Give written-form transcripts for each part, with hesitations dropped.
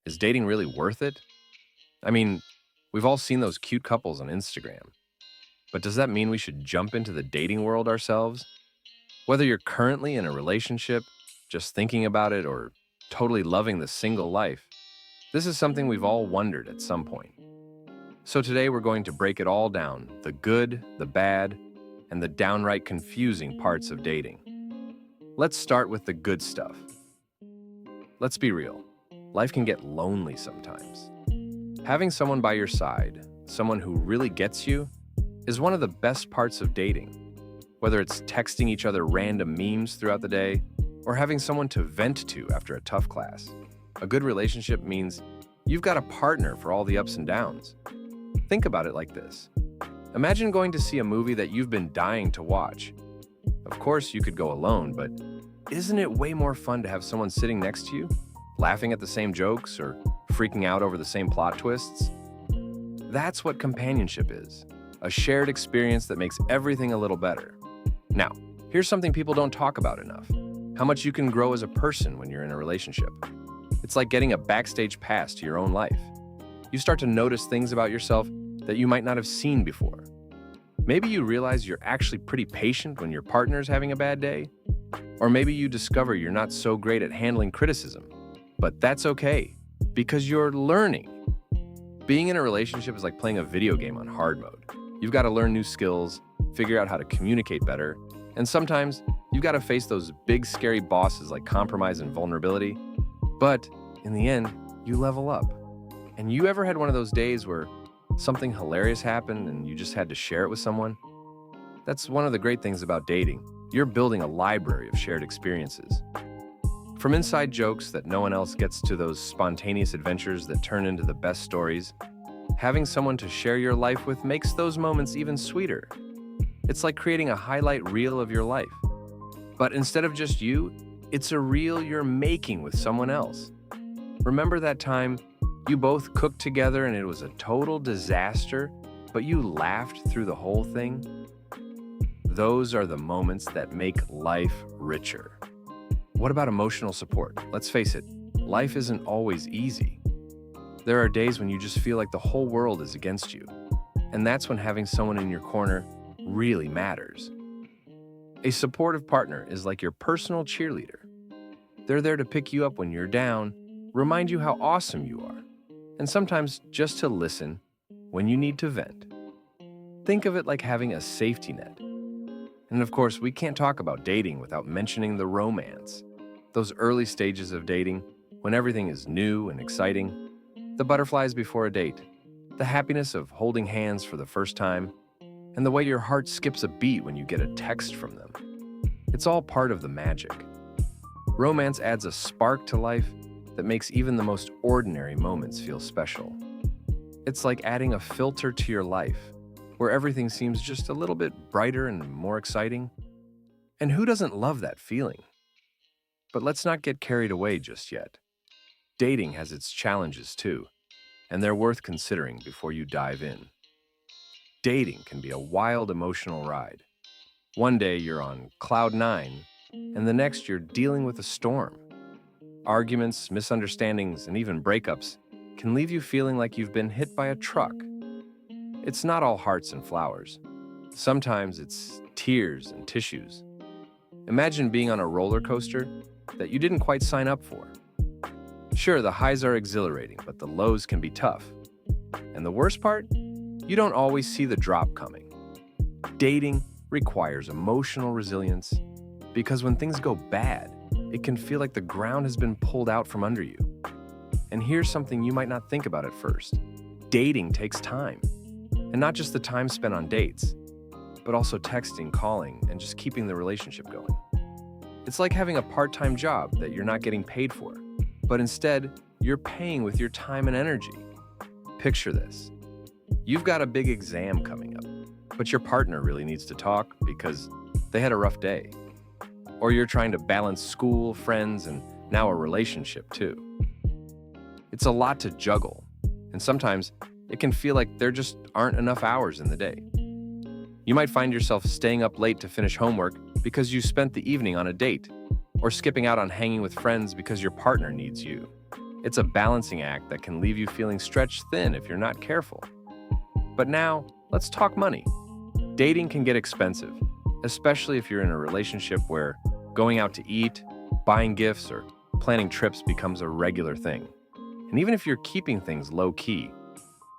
Is dating really worth it? I mean, we've all seen those cute couples on Instagram, but does that mean we should jump into the dating world ourselves? Whether you're currently in a relationship, just thinking about it, or totally loving the single life, this is something we've all wondered at some point. So today we're going to break it all down, the good, the bad, and the downright confusing parts of dating. Let's start with the good stuff. Let's be real. Life can get lonely sometimes. Having someone by your side, someone who really gets you, is one of the best parts of dating. Whether it's texting each other random memes throughout the day, or having someone to vent to after a tough class, a good relationship means you've got a partner for all the ups and downs. Think about it like this. Imagine going to see a movie that you've been dying to watch. Of course, you could go alone, but isn't it way more fun to have someone sitting next to you, laughing at the same jokes or freaking out over the same plot twists? That's what companionship is, a shared experience that makes everything a little better. Now, here's something people don't talk about enough: how much you can grow as a person when you're in a relationship. It's like getting a backstage pass to your own life. You start to notice things about yourself that you might not have seen before. Maybe you realize you're actually pretty patient when your partner's having a bad day. Or maybe you discover you're not so great at handling criticism. But that's okay, because you're learning. Being in a relationship is like playing a video game on hard mode. You've got to learn new skills, figure out how to communicate better, and sometimes you've got to face those big, scary bosses like compromise and vulnerability. But in the end, you level up. And you ever had one of those days where something hilarious happened and you just had to share it with someone? That's one of the great things about dating. You're building a library of shared experiences. From inside jokes that no one else gets to those spontaneous adventures that turn into the best stories, having someone to share your life with makes those moments even sweeter. It's like creating a highlight reel of your life. But instead of just you, it's a reel you're making with someone else. Remember that time you both cooked together and it was a total disaster, but you laughed through the whole thing? Those are the moments that make life richer. What about emotional support? Let's face it, life isn't always easy. There are days when you just feel like the whole world is against you, and that's when having someone in your corner really matters. A supportive partner is like your personal cheerleader. They're there to pick you up when you're down, remind you how awesome you are, and sometimes just to listen when you need to vent. Think of it like having a safety net. And of course, we can't talk about dating without mentioning the romance. Those early stages of dating, when everything is new and exciting, the butterflies before a date, the happiness of holding hands for the first time, and the way your heart skips a beat when you get a text from them. It's all part of the magic. Romance adds a spark to life that makes even the most ordinary moments feel special. It's like adding a filter to your life, where everything seems just a little bit brighter and more exciting. And who doesn't love that feeling? But let's not get carried away just yet. Dating has its challenges too, and they're worth considering before you dive in. Dating can be a wild emotional ride. One day you're on cloud nine, and the next you're dealing with a storm. Arguments, misunderstandings, and even breakups can leave you feeling like you've been hit by a truck. It's not all hearts and flowers. Sometimes it's tears and tissues. Imagine being on a roller coaster that you didn't quite sign up for. Sure, the highs are exhilarating, but the lows can be tough. And the worst part? You don't always see the drop coming. Dating requires emotional resilience because when things go bad, it can feel like the ground has been pulled out from under you. And here's something you might not think about at first. Dating takes time. And not just the time spent on dates, but also texting, calling, and just keeping the relationship going. It's like having a part-time job that you're not getting paid for, but instead, you're paying with your time and energy. Picture this. You've got a big exam coming up, but your partner really needs to talk because they had a rough day. Or you're trying to balance school, friends, and now a relationship too. It's a lot to juggle, and sometimes it can feel like there just aren't enough hours in the day. You might find yourself staying up late to finish homework because you spent the evening on a date, or skipping out on hanging with friends because your partner needs you. It's a balancing act that can leave you feeling stretched thin if you're not careful. But now, let's talk money. Dating can get expensive, especially if you're in a relationship where going out to eat, buying gifts, or planning trips becomes a regular thing. And even if you're keeping things low-key,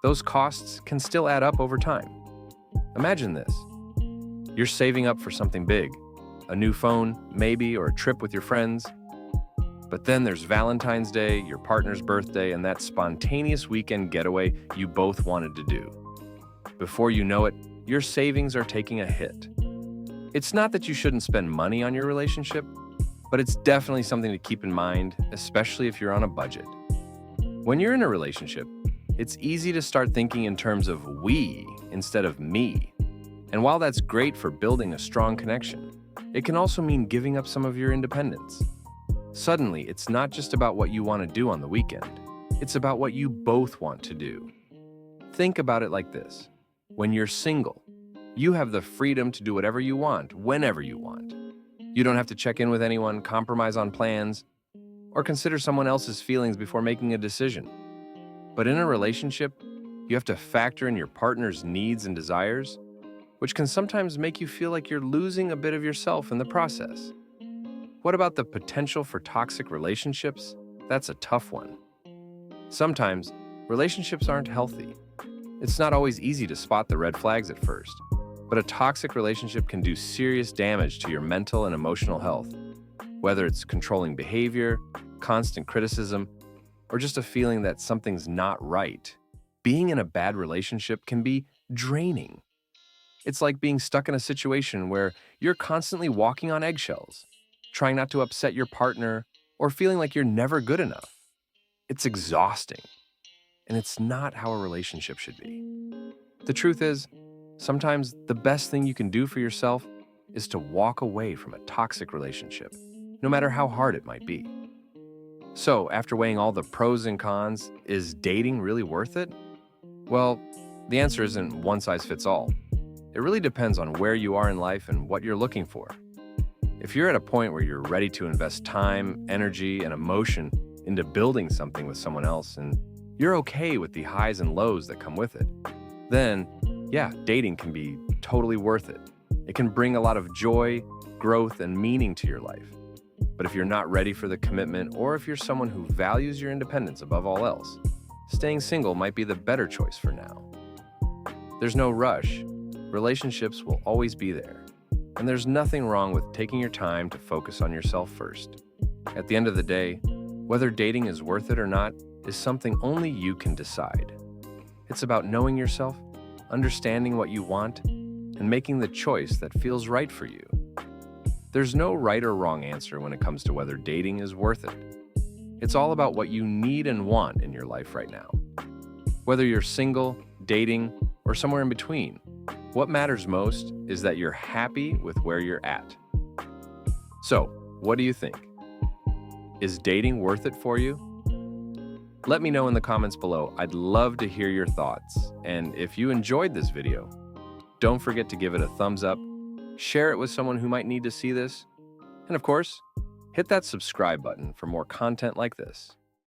those costs can still add up over time. Imagine this. You're saving up for something big, a new phone, maybe, or a trip with your friends. But then there's Valentine's Day, your partner's birthday, and that spontaneous weekend getaway you both wanted to do. Before you know it, your savings are taking a hit. It's not that you shouldn't spend money on your relationship, but it's definitely something to keep in mind, especially if you're on a budget. When you're in a relationship, it's easy to start thinking in terms of we instead of me. And while that's great for building a strong connection, it can also mean giving up some of your independence. Suddenly, it's not just about what you want to do on the weekend. It's about what you both want to do. Think about it like this. When you're single, you have the freedom to do whatever you want, whenever you want. You don't have to check in with anyone, compromise on plans, or consider someone else's feelings before making a decision. But in a relationship, you have to factor in your partner's needs and desires, which can sometimes make you feel like you're losing a bit of yourself in the process. What about the potential for toxic relationships? That's a tough one. Sometimes, relationships aren't healthy. It's not always easy to spot the red flags at first, but a toxic relationship can do serious damage to your mental and emotional health, whether it's controlling behavior, constant criticism, or just a feeling that something's not right. Being in a bad relationship can be draining. It's like being stuck in a situation where you're constantly walking on eggshells, trying not to upset your partner, or feeling like you're never good enough. It's exhausting, and it's not how a relationship should be. The truth is, sometimes the best thing you can do for yourself is to walk away from a toxic relationship, no matter how hard it might be. So, after weighing all the pros and cons, is dating really worth it? Well, the answer isn't one size fits all. It really depends on where you are in life and what you're looking for. If you're at a point where you're ready to invest time, energy, and emotion into building something with someone else, and you're okay with the highs and lows that come with it, then, yeah, dating can be totally worth it. It can bring a lot of joy, growth, and meaning to your life. But if you're not ready for the commitment, or if you're someone who values your independence above all else, staying single might be the better choice for now. There's no rush. Relationships will always be there. And there's nothing wrong with taking your time to focus on yourself first. At the end of the day, whether dating is worth it or not is something only you can decide. It's about knowing yourself, understanding what you want, and making the choice that feels right for you. There's no right or wrong answer when it comes to whether dating is worth it. It's all about what you need and want in your life right now. Whether you're single, dating, or somewhere in between, what matters most is that you're happy with where you're at. So, what do you think? Is dating worth it for you? Let me know in the comments below. I'd love to hear your thoughts. And if you enjoyed this video, don't forget to give it a thumbs up, share it with someone who might need to see this, and of course, hit that subscribe button for more content like this.